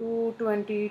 222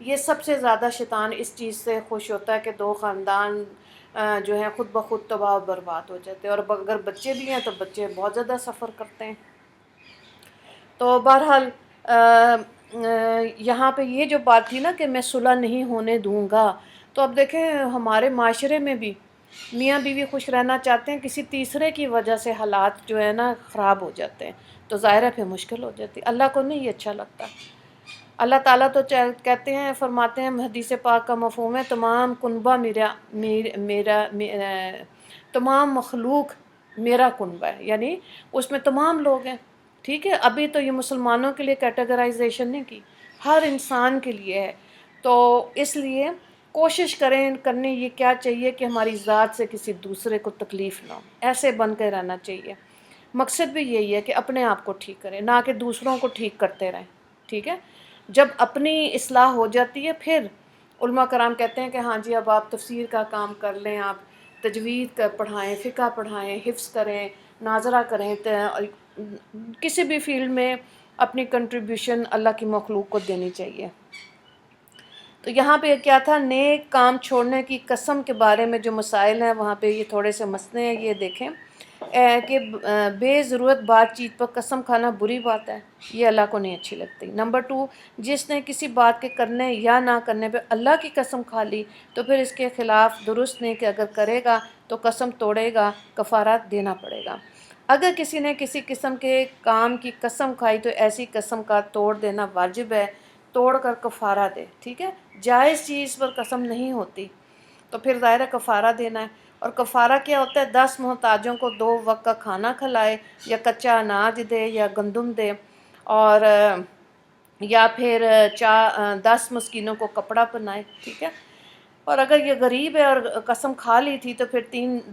یہ سب سے زیادہ شیطان اس چیز سے خوش ہوتا ہے کہ دو خاندان جو ہیں خود بخود تباہ و برباد ہو جاتے ہیں، اور اگر بچے بھی ہیں تو بچے بہت زیادہ سفر کرتے ہیں۔ تو بہرحال یہاں پہ یہ جو بات تھی نا کہ میں صلح نہیں ہونے دوں گا، تو اب دیکھیں ہمارے معاشرے میں بھی میاں بیوی خوش رہنا چاہتے ہیں، کسی تیسرے کی وجہ سے حالات جو ہے نا خراب ہو جاتے ہیں، تو ظاہر ہے پھر مشکل ہو جاتی۔ اللہ کو نہیں یہ اچھا لگتا۔ اللہ تعالیٰ تو کہتے ہیں، فرماتے ہیں، حدیث پاک کا مفہوم ہے تمام کنبہ تمام مخلوق میرا کنبہ ہے، یعنی اس میں تمام لوگ ہیں، ٹھیک ہے۔ ابھی تو یہ مسلمانوں کے لیے کیٹیگرائزیشن نہیں کی، ہر انسان کے لیے ہے۔ تو اس لیے کوشش کرنے یہ کیا چاہیے کہ ہماری ذات سے کسی دوسرے کو تکلیف نہ ہو، ایسے بن کے رہنا چاہیے۔ مقصد بھی یہی ہے کہ اپنے آپ کو ٹھیک کریں، نہ کہ دوسروں کو ٹھیک کرتے رہیں، ٹھیک ہے۔ جب اپنی اصلاح ہو جاتی ہے پھر علماء کرام کہتے ہیں کہ ہاں جی اب آپ تفسیر کا کام کر لیں، آپ تجوید کا پڑھائیں، فقہ پڑھائیں، حفظ کریں، ناظرہ کریں، کسی بھی فیلڈ میں اپنی کنٹریبیوشن اللہ کی مخلوق کو دینی چاہیے۔ تو یہاں پہ کیا تھا، نیک کام چھوڑنے کی قسم کے بارے میں جو مسائل ہیں وہاں پہ یہ تھوڑے سے مسئلے ہیں، یہ دیکھیں کہ بے ضرورت بات چیت پر قسم کھانا بری بات ہے، یہ اللہ کو نہیں اچھی لگتی۔ نمبر 2، جس نے کسی بات کے کرنے یا نہ کرنے پہ اللہ کی قسم کھا لی تو پھر اس کے خلاف درست نہیں کہ اگر کرے گا تو قسم توڑے گا، کفارہ دینا پڑے گا۔ اگر کسی نے کسی قسم کے کام کی قسم کھائی تو ایسی قسم کا توڑ دینا واجب ہے، توڑ کر کفارہ دے، ٹھیک ہے۔ جائز چیز پر قسم نہیں ہوتی تو پھر ظاہر ہے کفارہ دینا ہے، اور کفارہ کیا ہوتا ہے، 10 محتاجوں کو 2 وقت کا کھانا کھلائے، یا کچا اناج دے، یا گندم دے، اور یا پھر 10 مسکینوں کو کپڑا پہنائے، ٹھیک ہے۔ اور اگر یہ غریب ہے اور قسم کھا لی تھی تو پھر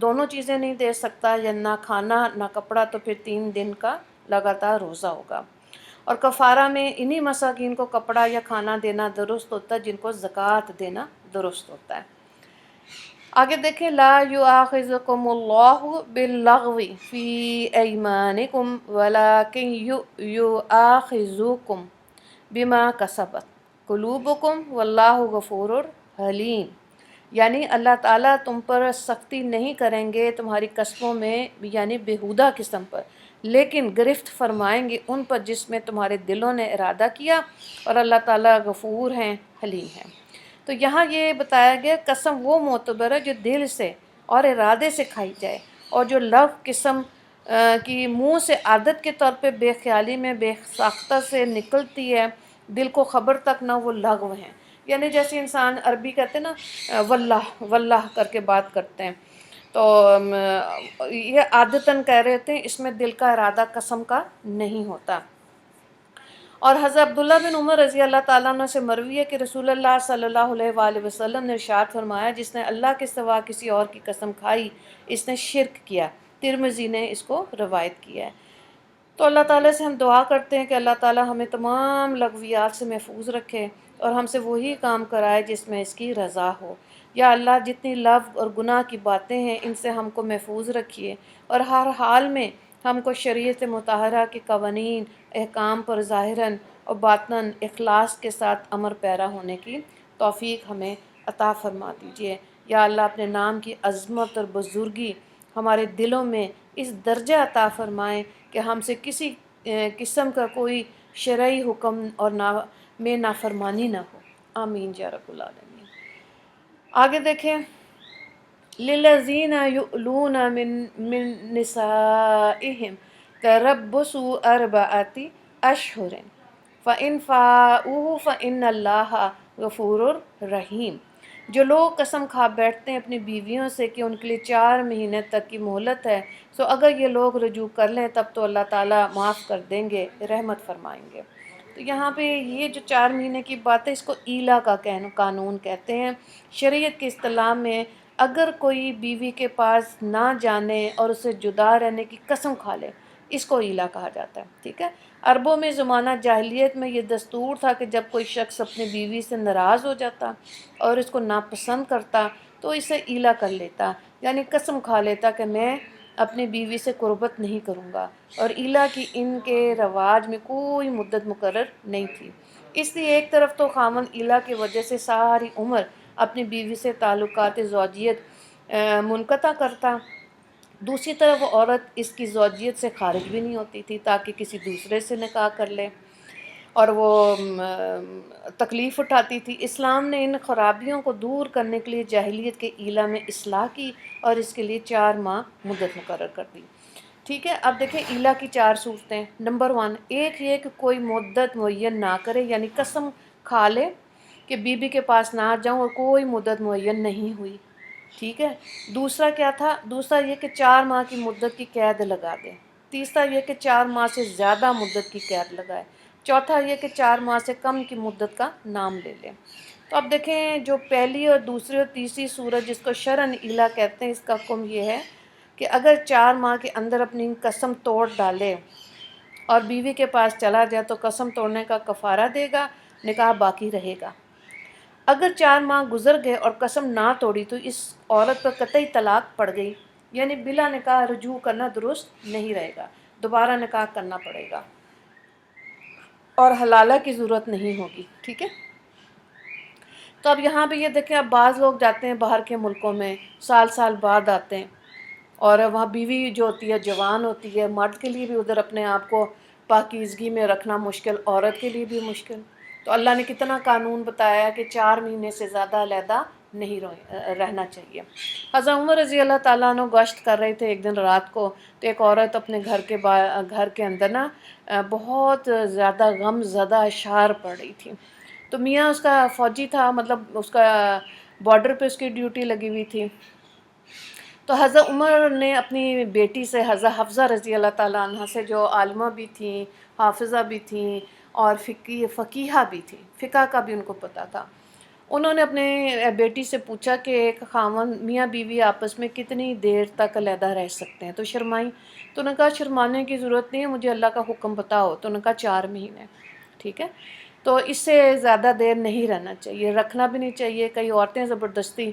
دونوں چیزیں نہیں دے سکتا، یا نہ کھانا نہ کپڑا، تو پھر 3 دن کا لگاتار روزہ ہوگا۔ اور کفارہ میں انہی مساکین کو کپڑا یا کھانا دینا درست ہوتا ہے جن کو زکوٰۃ دینا درست ہوتا ہے۔ آگے دیکھیں، لا یؤاخذکم اللہ باللغو فی ایمانکم ولکن یؤاخذکم بما کسبت قلوبکم واللہ غفور حلیم، یعنی اللہ تعالیٰ تم پر سختی نہیں کریں گے تمہاری قسموں میں، یعنی بیہودہ قسم پر، لیکن گرفت فرمائیں گے ان پر جس میں تمہارے دلوں نے ارادہ کیا، اور اللہ تعالیٰ غفور ہیں، حلیم ہیں۔ تو یہاں یہ بتایا گیا قسم وہ معتبر ہے جو دل سے اور ارادے سے کھائی جائے، اور جو لغو قسم کی منہ سے عادت کے طور پہ بے خیالی میں بے ساختہ سے نکلتی ہے، دل کو خبر تک نہ، وہ لغو ہیں۔ یعنی جیسے انسان عربی کہتے ہیں نا واللہ واللہ کر کے بات کرتے ہیں، تو یہ عادتاً کہہ رہے تھے، اس میں دل کا ارادہ قسم کا نہیں ہوتا۔ اور حضرت عبداللہ بن عمر رضی اللہ تعالیٰ عنہ سے مروی ہے کہ رسول اللہ صلی اللہ علیہ وآلہ وسلم نے ارشاد فرمایا، جس نے اللہ کے سوا کسی اور کی قسم کھائی اس نے شرک کیا۔ ترمذی نے اس کو روایت کیا ہے۔ تو اللہ تعالیٰ سے ہم دعا کرتے ہیں کہ اللہ تعالیٰ ہمیں تمام لغویات سے محفوظ رکھے اور ہم سے وہی کام کرائے جس میں اس کی رضا ہو۔ یا اللہ جتنی لغو اور گناہ کی باتیں ہیں ان سے ہم کو محفوظ رکھیے، اور ہر حال میں ہم کو شریعت مطہرہ کے قوانین احکام پر ظاہراً اور باطناً اخلاص کے ساتھ عمل پیرا ہونے کی توفیق ہمیں عطا فرما دیجیے۔ یا اللہ اپنے نام کی عظمت اور بزرگی ہمارے دلوں میں اس درجہ عطا فرمائیں کہ ہم سے کسی قسم کا کوئی شرعی حکم اور میں نافرمانی نہ ہو، آمین یا رب العالمین۔ آگے دیکھیں، للذین یؤلون من نسائہم تربص اربعۃ اشہر فإن فاؤوا فإن اللہ غفور رحیم۔ جو لوگ قسم کھا بیٹھتے ہیں اپنی بیویوں سے کہ ان کے لیے 4 مہینے تک کی مہلت ہے، سو اگر یہ لوگ رجوع کر لیں تب تو اللہ تعالیٰ معاف کر دیں گے، رحمت فرمائیں گے۔ تو یہاں پہ یہ جو 4 مہینے کی بات ہے اس کو ایلا کا قانون کہتے ہیں۔ شریعت کی اصطلاح میں اگر کوئی بیوی کے پاس نہ جانے اور اسے جدا رہنے کی قسم کھا لے، اس کو ایلا کہا جاتا ہے، ٹھیک ہے۔ عربوں میں زمانہ جاہلیت میں یہ دستور تھا کہ جب کوئی شخص اپنی بیوی سے ناراض ہو جاتا اور اس کو ناپسند کرتا تو اسے ایلا کر لیتا، یعنی قسم کھا لیتا کہ میں اپنی بیوی سے قربت نہیں کروں گا، اور ایلا کی ان کے رواج میں کوئی مدت مقرر نہیں تھی۔ اس لیے ایک طرف تو خامن ایلا کی وجہ سے ساری عمر اپنی بیوی سے تعلقات زوجیت منقطع کرتا، دوسری طرف وہ عورت اس کی زوجیت سے خارج بھی نہیں ہوتی تھی تاکہ کسی دوسرے سے نکاح کر لے، اور وہ تکلیف اٹھاتی تھی۔ اسلام نے ان خرابیوں کو دور کرنے کے لیے جاہلیت کے ایلا میں اصلاح کی اور اس کے لیے 4 ماہ مدت مقرر کر دی۔ ٹھیک ہے، اب دیکھیں ایلا کی 4 صورتیں۔ نمبر 1، ایک یہ کہ کوئی مدت معین نہ کرے، یعنی قسم کھا لے کہ بی کے پاس نہ جاؤں اور کوئی مدت معین نہیں ہوئی۔ ٹھیک ہے، دوسرا کیا تھا؟ دوسرا یہ کہ 4 ماہ کی مدت کی قید لگا دے۔ تیسرا یہ کہ 4 ماہ سے زیادہ مدت کی قید لگائے۔ چوتھا یہ کہ 4 ماہ سے کم کی مدت کا نام لے لے۔ تو اب دیکھیں، جو پہلی اور دوسری اور تیسری صورت جس کو شرعاً ایلا کہتے ہیں، اس کا حکم یہ ہے کہ اگر 4 ماہ کے اندر اپنی قسم توڑ ڈالے اور بیوی کے پاس چلا جائے تو قسم توڑنے کا کفارہ دے گا، نکاح باقی رہے گا۔ اگر 4 ماہ گزر گئے اور قسم نہ توڑی تو اس عورت پر قطعی طلاق پڑ گئی، یعنی بلا نکاح رجوع کرنا درست نہیں رہے گا، دوبارہ نکاح کرنا پڑے گا اور حلالہ کی ضرورت نہیں ہوگی۔ ٹھیک ہے، تو اب یہاں پہ یہ دیکھیں، اب بعض لوگ جاتے ہیں باہر کے ملکوں میں، سال بعد آتے ہیں، اور وہاں بیوی جو ہوتی ہے جوان ہوتی ہے، مرد کے لیے بھی ادھر اپنے آپ کو پاکیزگی میں رکھنا مشکل، عورت کے لیے بھی مشکل۔ تو اللہ نے کتنا قانون بتایا کہ 4 مہینے سے زیادہ علیحدہ نہیں رہنا چاہیے۔ حضرت عمر رضی اللہ تعالیٰ عنہ گشت کر رہے تھے ایک دن رات کو، تو ایک عورت اپنے گھر کے اندر نا بہت زیادہ غم زدہ اشعار پڑھ رہی تھی۔ تو میاں اس کا فوجی تھا، مطلب اس کا بارڈر پہ اس کی ڈیوٹی لگی ہوئی تھی۔ تو حضرت عمر نے اپنی بیٹی سے، حضرت حفصہ رضی اللہ تعالیٰ عنہ سے، جو عالمہ بھی تھیں، حافظہ بھی تھیں اور فقیہہ بھی تھیں، فقہ کا بھی ان کو پتہ تھا، انہوں نے اپنے بیٹی سے پوچھا کہ ایک خاوند میاں بیوی آپس میں کتنی دیر تک علیحدہ رہ سکتے ہیں؟ تو شرمائی۔ تو انہوں نے کہا شرمانے کی ضرورت نہیں ہے، مجھے اللہ کا حکم بتاؤ۔ تو انہوں نے کہا 4 مہینے۔ ٹھیک ہے، تو اس سے زیادہ دیر نہیں رہنا چاہیے، رکھنا بھی نہیں چاہیے۔ کئی عورتیں زبردستی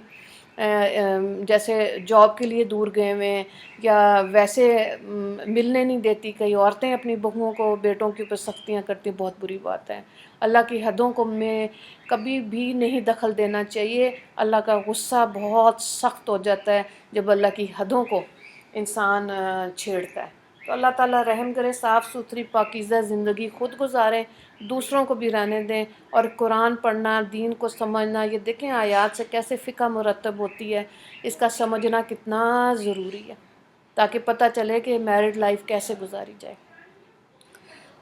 جیسے جاب کے لیے دور گئے ہوئے یا ویسے ملنے نہیں دیتی، کئی عورتیں اپنی بہوؤں کو، بیٹوں کے اوپر سختیاں کرتی، بہت بری بات ہے۔ اللہ کی حدوں کو میں کبھی بھی نہیں دخل دینا چاہیے۔ اللہ کا غصہ بہت سخت ہو جاتا ہے جب اللہ کی حدوں کو انسان چھیڑتا ہے۔ تو اللہ تعالیٰ رحم کرے، صاف ستھری پاکیزہ زندگی خود گزاریں، دوسروں کو بھی رہنے دیں، اور قرآن پڑھنا، دین کو سمجھنا، یہ دیکھیں آیات سے کیسے فقہ مرتب ہوتی ہے، اس کا سمجھنا کتنا ضروری ہے تاکہ پتہ چلے کہ میرڈ لائف کیسے گزاری جائے۔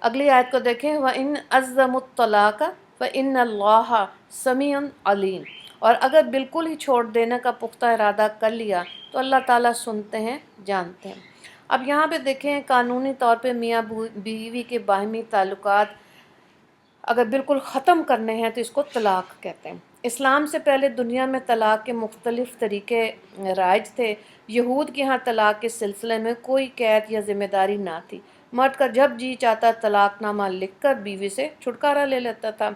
اگلی آیت کو دیکھیں، وَإِنْ أَزَّمُوا الطَّلَاقَ فَإِنَّ اللَّهَ سَمِيعٌ عَلِيمٌ، اور اگر بالکل ہی چھوڑ دینے کا پختہ ارادہ کر لیا تو اللہ تعالیٰ سنتے ہیں، جانتے ہیں۔ اب یہاں پہ دیکھیں، قانونی طور پہ میاں بیوی کے باہمی تعلقات اگر بالکل ختم کرنے ہیں تو اس کو طلاق کہتے ہیں۔ اسلام سے پہلے دنیا میں طلاق کے مختلف طریقے رائج تھے۔ یہود کے ہاں طلاق کے سلسلے میں کوئی قید یا ذمہ داری نہ تھی، مرد کا جب جی چاہتا طلاق نامہ لکھ کر بیوی سے چھٹکارا لے لیتا تھا،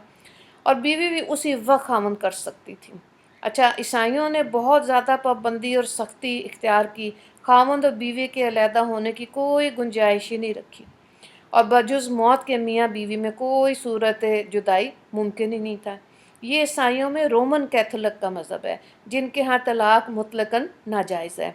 اور بیوی بھی اسی وقت خامند کر سکتی تھی۔ اچھا، عیسائیوں نے بہت زیادہ پابندی اور سختی اختیار کی، خامند اور بیوی کے علیحدہ ہونے کی کوئی گنجائش ہی نہیں رکھی، اور بجز موت کے میاں بیوی میں کوئی صورت جدائی ممکن ہی نہیں تھا۔ یہ عیسائیوں میں رومن کیتھولک کا مذہب ہے، جن کے ہاں طلاق مطلقاً ناجائز ہے،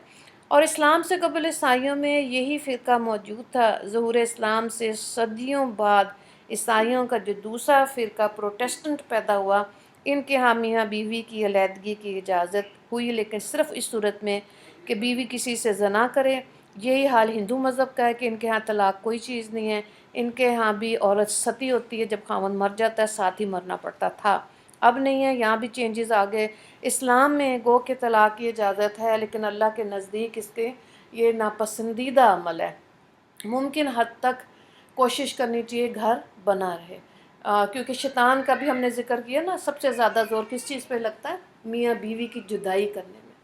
اور اسلام سے قبل عیسائیوں میں یہی فرقہ موجود تھا۔ ظہور اسلام سے صدیوں بعد عیسائیوں کا جو دوسرا فرقہ پروٹسٹنٹ پیدا ہوا، ان کے ہاں میاں بیوی کی علیحدگی کی اجازت ہوئی، لیکن صرف اس صورت میں کہ بیوی کسی سے زنا کرے۔ یہی حال ہندو مذہب کا ہے کہ ان کے ہاں طلاق کوئی چیز نہیں ہے، ان کے ہاں بھی عورت ستی ہوتی ہے، جب خاوند مر جاتا ہے ساتھ ہی مرنا پڑتا تھا، اب نہیں ہے، یہاں بھی چینجز آ گئے۔ اسلام میں گو کہ طلاق کی اجازت ہے، لیکن اللہ کے نزدیک اس کے یہ ناپسندیدہ عمل ہے۔ ممکن حد تک کوشش کرنی چاہیے گھر بنا رہے، کیونکہ شیطان کا بھی ہم نے ذکر کیا نا، سب سے زیادہ زور کس چیز پہ لگتا ہے؟ میاں بیوی کی جدائی کرنے میں۔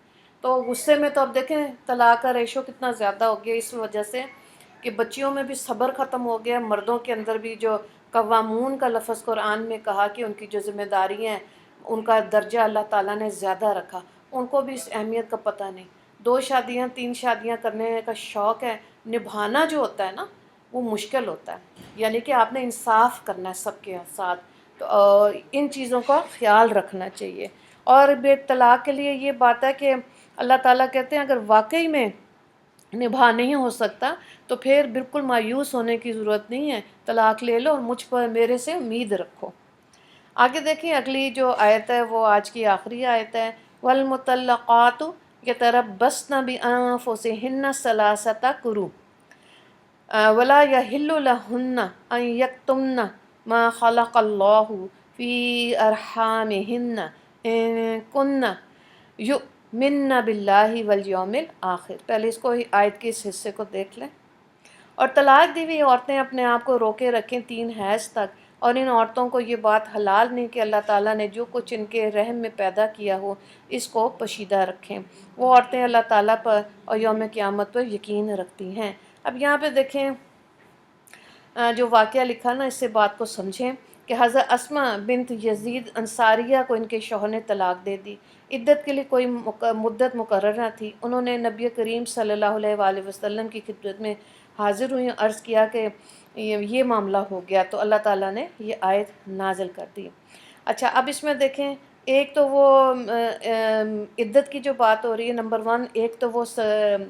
تو غصے میں تو اب دیکھیں طلاق کا ریشو کتنا زیادہ ہو گیا، اس وجہ سے کہ بچیوں میں بھی صبر ختم ہو گیا، مردوں کے اندر بھی جو قوامون کا لفظ قرآن میں کہا کہ ان کی جو ذمہ داری ہیں، ان کا درجہ اللہ تعالیٰ نے زیادہ رکھا، ان کو بھی اس اہمیت کا پتہ نہیں۔ 2 شادیاں 3 شادیاں کرنے کا شوق ہے، نبھانا جو ہوتا ہے نا وہ مشکل ہوتا ہے، یعنی کہ آپ نے انصاف کرنا ہے سب کے ساتھ۔ تو تو ان چیزوں کا خیال رکھنا چاہیے۔ اور بے طلاق کے لیے یہ بات ہے کہ اللہ تعالیٰ کہتے ہیں اگر واقعی میں نبھا نہیں ہو سکتا تو پھر بالکل مایوس ہونے کی ضرورت نہیں ہے، طلاق لے لو اور مجھ پر میرے سے امید رکھو۔ آگے دیکھیں اگلی جو آیت ہے وہ آج کی آخری آیت ہے، والمطلقات یتربصن بانفسہن ثلاثۃ قروء ولا یحل لہن ان یکتمن ما خلق اللہ فی ارحامہن ان کن یؤمن باللہ والیوم الآخر۔ پہلے اس کو آیت کے اس حصے کو دیکھ لیں۔ اور طلاق دی ہوئی عورتیں اپنے آپ کو روکے رکھیں 3 حیض تک، اور ان عورتوں کو یہ بات حلال نہیں کہ اللہ تعالیٰ نے جو کچھ ان کے رحم میں پیدا کیا ہو اس کو پوشیدہ رکھیں۔ وہ عورتیں اللہ تعالیٰ پر اور یوم قیامت پر یقین رکھتی ہیں۔ اب یہاں پہ دیکھیں جو واقعہ لکھا نا، اس سے بات کو سمجھیں کہ حضرت اسماء بنت یزید انصاریہ کو ان کے شوہر نے طلاق دے دی۔ عدت کے لیے کوئی مدت مقرر نہ تھی۔ انہوں نے نبی کریم صلی اللہ علیہ وآلہ وسلم کی خدمت میں حاضر ہوئی، عرض کیا کہ یہ معاملہ ہو گیا، تو اللہ تعالیٰ نے یہ آیت نازل کر دی۔ اچھا، اب اس میں دیکھیں ایک تو وہ عدت کی جو بات ہو رہی ہے، نمبر 1، ایک تو وہ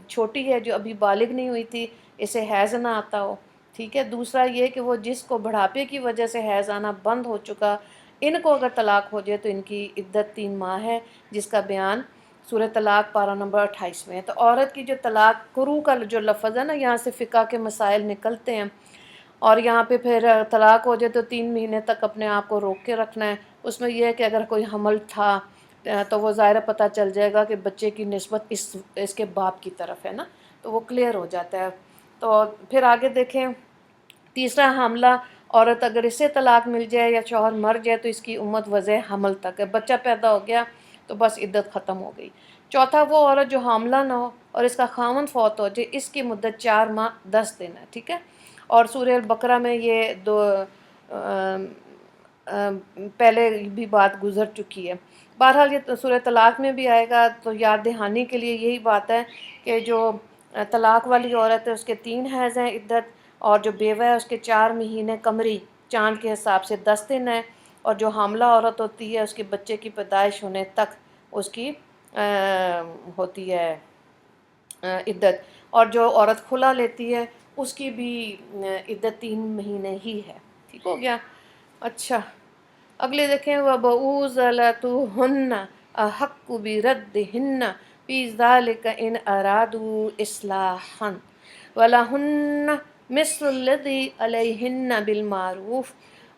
چھوٹی ہے جو ابھی بالغ نہیں ہوئی تھی، اسے حیض نہ آتا ہو، ٹھیک ہے۔ دوسرا یہ کہ وہ جس کو بڑھاپے کی وجہ سے حیض آنا بند ہو چکا، ان کو اگر طلاق ہو جائے تو ان کی عدت 3 ماہ ہے، جس کا بیان سورہ طلاق پارہ نمبر 28 میں ہے۔ تو عورت کی جو طلاق قروء کا جو لفظ ہے نا، یہاں سے فقہ کے مسائل نکلتے ہیں، اور یہاں پہ پھر طلاق ہو جائے تو 3 مہینے تک اپنے آپ کو روک کے رکھنا ہے۔ اس میں یہ ہے کہ اگر کوئی حمل تھا تو وہ ظاہر پتہ چل جائے گا کہ بچے کی نسبت اس کے باپ کی طرف ہے نا، تو وہ کلیئر ہو جاتا ہے۔ تو پھر آگے دیکھیں، تیسرا حاملہ عورت اگر اسے طلاق مل جائے یا شوہر مر جائے تو اس کی عمر وضع حمل تک ہے، بچہ پیدا ہو گیا تو بس عدت ختم ہو گئی۔ چوتھا وہ عورت جو حاملہ نہ ہو اور اس کا خاوند فوت ہو جائے، اس کی مدت 4 ماہ 10 دن ہے، ٹھیک ہے۔ اور سورہ البقرہ میں یہ پہلے بھی بات گزر چکی ہے۔ بہرحال یہ سورہ طلاق میں بھی آئے گا، تو یاد دہانی کے لیے یہی بات ہے کہ جو طلاق والی عورت ہے اس کے 3 حیض ہیں عدت، اور جو بیوہ ہے اس کے 4 مہینے قمری چاند کے حساب سے 10 دن ہے، اور جو حاملہ عورت ہوتی ہے اس کے بچے کی پیدائش ہونے تک اس کی ہوتی ہے عدت، اور جو عورت خلا لیتی ہے اس کی بھی عدت 3 مہینے ہی ہے، ٹھیک ہو گیا۔ اچھا، اگلے دیکھیں، وَبُعُوذَلَتُهُنَّ أَحَقُّ بِرَدِّهِنَّ فِي ذَلِكَ إِنْ أَرَادُوا إِصْلَاحًا وَلَهُنَّ مِثْلُ الَّذِي عَلَيْهِنَّ بِالْمَعْرُوفِ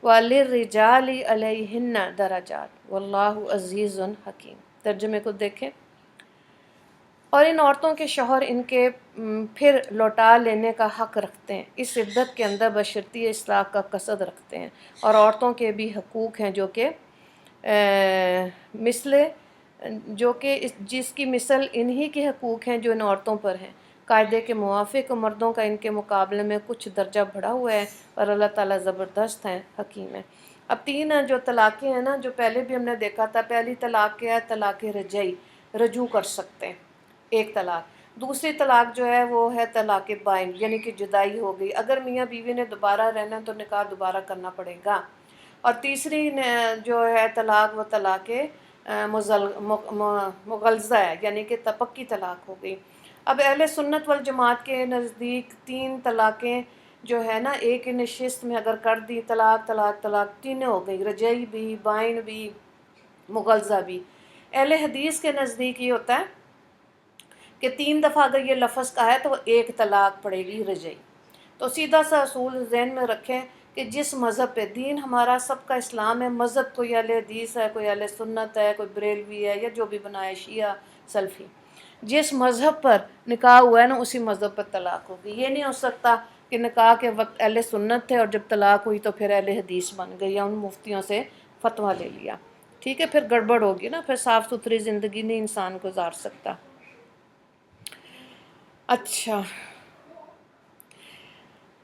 وَلِلرِّجَالِ عَلَيْهِنَّ دَرَجَاتٌ وَاللَّهُ عَزِيزٌ حَكِيمٌ۔ ترجمے کو دیکھیں، اور ان عورتوں کے شوہر ان کے پھر لوٹا لینے کا حق رکھتے ہیں اس عدت کے اندر بشرطیہ اصلاح کا قصد رکھتے ہیں، اور عورتوں کے بھی حقوق ہیں جو کہ جس کی مثل انہی کے حقوق ہیں جو ان عورتوں پر ہیں، قاعدے کے موافق مردوں کا ان کے مقابلے میں کچھ درجہ بڑھا ہوا ہے، اور اللہ تعالیٰ زبردست ہیں، حکیم ہے۔ اب 3 جو طلاقیں ہیں نا، جو پہلے بھی ہم نے دیکھا تھا، پہلی طلاق کیا ہے؟ طلاق رجعی، رجوع کر سکتے ہیں، ایک طلاق۔ دوسری طلاق جو ہے وہ ہے طلاق بائن، یعنی کہ جدائی ہو گئی، اگر میاں بیوی نے دوبارہ رہنا تو نکاح دوبارہ کرنا پڑے گا۔ اور تیسری جو ہے طلاق، وہ طلاق مغلظہ ہے، یعنی کہ پکی طلاق ہو گئی۔ اب اہل سنت والجماعت کے نزدیک 3 طلاقیں جو ہے نا، ایک نشست میں اگر کر دی، طلاق طلاق طلاق 3 ہو گئی، رجعی بھی، بائن بھی، مغلظہ بھی۔ اہل حدیث کے نزدیک یہ ہوتا ہے کہ 3 دفعہ اگر یہ لفظ کا ہے تو وہ 1 طلاق پڑے گی رجعی۔ تو سیدھا سا اصول ذہن میں رکھیں کہ جس مذہب پہ، دین ہمارا سب کا اسلام ہے، مذہب کوئی اہل حدیث ہے، کوئی اہل سنت ہے، کوئی بریلوی ہے، یا جو بھی بنائے شیعہ سلفی، جس مذہب پر نکاح ہوا ہے نا اسی مذہب پر طلاق ہوگی۔ یہ نہیں ہو سکتا کہ نکاح کے وقت اہل سنت تھے اور جب طلاق ہوئی تو پھر اہل حدیث بن گئی یا ان مفتیوں سے فتویٰ لے لیا، ٹھیک ہے، پھر گڑبڑ ہوگی نا، پھر صاف ستھری زندگی نہیں انسان گزار سکتا۔ اچھا،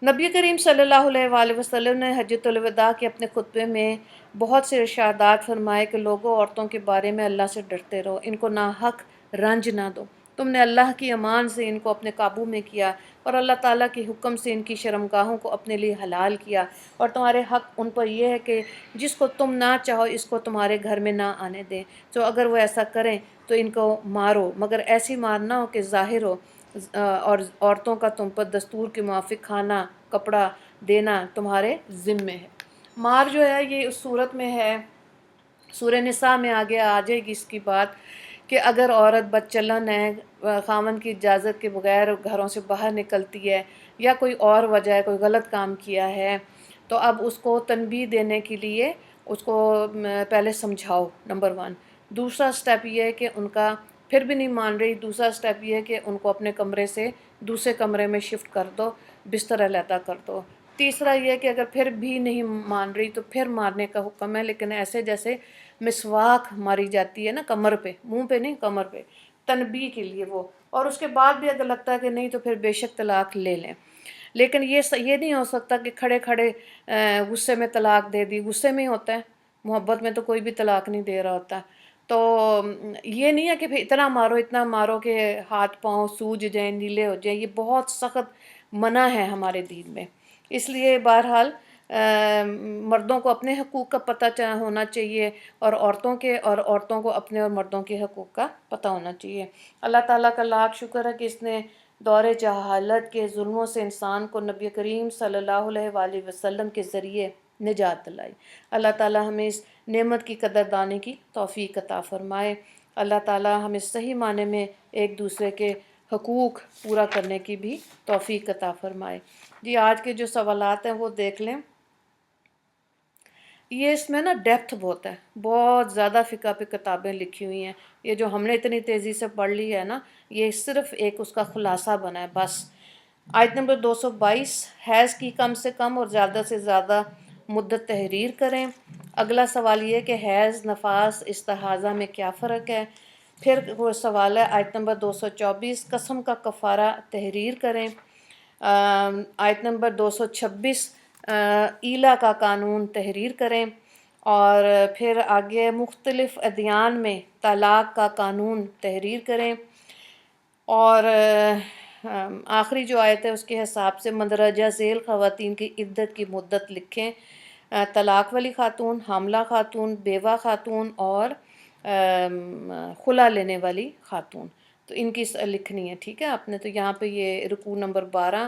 نبی کریم صلی اللہ علیہ وآلہ وسلم نے حجۃ الوداع کے اپنے خطبے میں بہت سے ارشادات فرمائے کہ لوگوں، عورتوں کے بارے میں اللہ سے ڈرتے رہو، ان کو ناحق رنج نہ دو، تم نے اللہ کی امان سے ان کو اپنے قابو میں کیا اور اللہ تعالیٰ کے حکم سے ان کی شرمگاہوں کو اپنے لیے حلال کیا، اور تمہارے حق ان پر یہ ہے کہ جس کو تم نہ چاہو اس کو تمہارے گھر میں نہ آنے دیں، تو اگر وہ ایسا کریں تو ان کو مارو، مگر ایسی مار نہ ہو کہ ظاہر ہو، اور عورتوں کا تم پر دستور کے موافق کھانا کپڑا دینا تمہارے ذمے ہے۔ مار جو ہے یہ اس صورت میں ہے، سورہ نساء میں آگے آ جائے گی اس کی بات، کہ اگر عورت بدچلن ہے، خاوند کی اجازت کے بغیر گھروں سے باہر نکلتی ہے، یا کوئی اور وجہ ہے، کوئی غلط کام کیا ہے، تو اب اس کو تنبیہ دینے کے لیے اس کو پہلے سمجھاؤ، نمبر 1۔ دوسرا سٹیپ یہ ہے کہ ان کا پھر بھی نہیں مان رہی، دوسرا سٹیپ یہ ہے کہ ان کو اپنے کمرے سے دوسرے کمرے میں شفٹ کر دو، بستر علیحدہ کر دو۔ تیسرا یہ ہے کہ اگر پھر بھی نہیں مان رہی تو پھر مارنے کا حکم ہے، لیکن ایسے جیسے مسواک ماری جاتی ہے نا کمر پہ، منہ پہ نہیں، کمر پہ، تنبیہ کے لیے وہ، اور اس کے بعد بھی اگر لگتا ہے کہ نہیں تو پھر بے شک طلاق لے لیں۔ لیکن یہ نہیں ہو سکتا کہ کھڑے کھڑے غصے میں طلاق دے دی، غصے میں ہی ہوتا ہے، محبت میں تو کوئی بھی طلاق نہیں دے رہا ہوتا۔ تو یہ نہیں ہے کہ پھر اتنا مارو کہ ہاتھ پاؤں سوج جائیں، نیلے ہو جائیں، یہ بہت سخت منع ہے ہمارے دین میں۔ اس لیے بہرحال مردوں کو اپنے حقوق کا پتہ ہونا چاہیے، اور عورتوں کو اپنے اور مردوں کے حقوق کا پتہ ہونا چاہیے۔ اللہ تعالیٰ کا لاکھ شکر ہے کہ اس نے دور جہالت کے ظلموں سے انسان کو نبی کریم صلی اللہ علیہ وآلہ وسلم کے ذریعے نجات دلائی۔ اللہ تعالیٰ ہمیں اس نعمت کی قدردانی کی توفیق عطا فرمائے۔ اللہ تعالیٰ ہمیں صحیح معنی میں ایک دوسرے کے حقوق پورا کرنے کی بھی توفیق عطا فرمائے۔ جی آج کے جو سوالات ہیں وہ دیکھ لیں۔ یہ اس میں نا ڈیپتھ بہت زیادہ فقہ پہ کتابیں لکھی ہوئی ہیں، یہ جو ہم نے اتنی تیزی سے پڑھ لی ہے نا، یہ صرف ایک اس کا خلاصہ بنا ہے بس۔ آیت نمبر 222، حیض کی کم سے کم اور زیادہ سے زیادہ مدت تحریر کریں۔ اگلا سوال یہ ہے کہ حیض، نفاس، استحاضہ میں کیا فرق ہے۔ پھر وہ سوال ہے آیت نمبر 224، قسم کا کفارہ تحریر کریں۔ آیت نمبر 226، ایلا کا قانون تحریر کریں۔ اور پھر آگے مختلف ادیان میں طلاق کا قانون تحریر کریں۔ اور آخری جو آیت ہے اس کے حساب سے مندرجہ ذیل خواتین کی عدت کی مدت لکھیں، طلاق والی خاتون، حاملہ خاتون، بیوہ خاتون اور خلا لینے والی خاتون، تو ان کی لکھنی ہے، ٹھیک ہے آپ نے۔ تو یہاں پہ یہ رکوع نمبر 12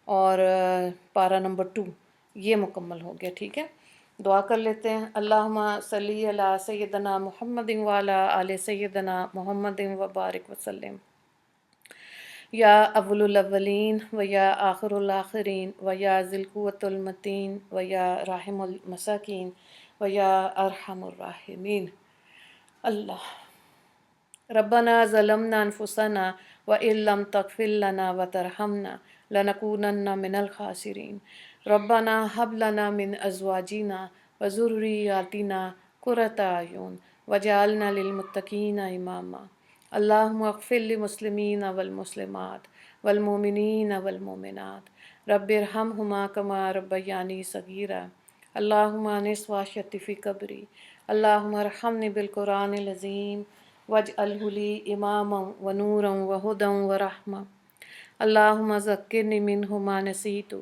اور پارہ نمبر 2 یہ مکمل ہو گیا، ٹھیک ہے۔ دعا کر لیتے ہیں۔ اللہم صلی علی سیدنا محمد وعلی آل سیدنا محمد وبارک وسلم۔ یا اول الاولین و یا آخر الآخرین و یا ذی القوۃ المتین و یا راحم المساکین و یا ارحم الراحمین۔ اللہ ربنا ظلمنا انفسنا وإن لم تغفر لنا وترحمنا لنکونن من الخاسرین۔ ربنا هب لنا من ازواجنا وذریاتنا قرۃ اعین واجعلنا للمتقین اماما۔ اللہم اغفر للمسلمین والمسلمات والمؤمنین والمؤمنات رب ارحمہما کما ربیانی صغیرا۔ اللہم انس واشتی فی قبری۔ اللہم ارحمنی بالقرآن العظیم واجعلہ لی اماما ونورا وہدی ورحمہ۔ اللہم ذکرنی منہ ما نسیت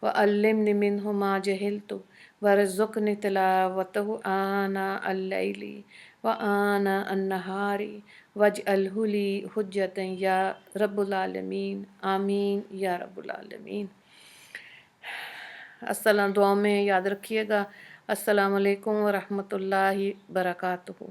وعلمنی منہ ما جہلت وارزقنی تلاوتہ آناء اللیل وآناء النہار واجعلہ لی حجۃ یا رب العالمین، آمین یا رب العالمین۔ السلام، دعاؤں میں یاد رکھیے گا۔ السلام علیکم ورحمۃ اللہ وبرکاتہ۔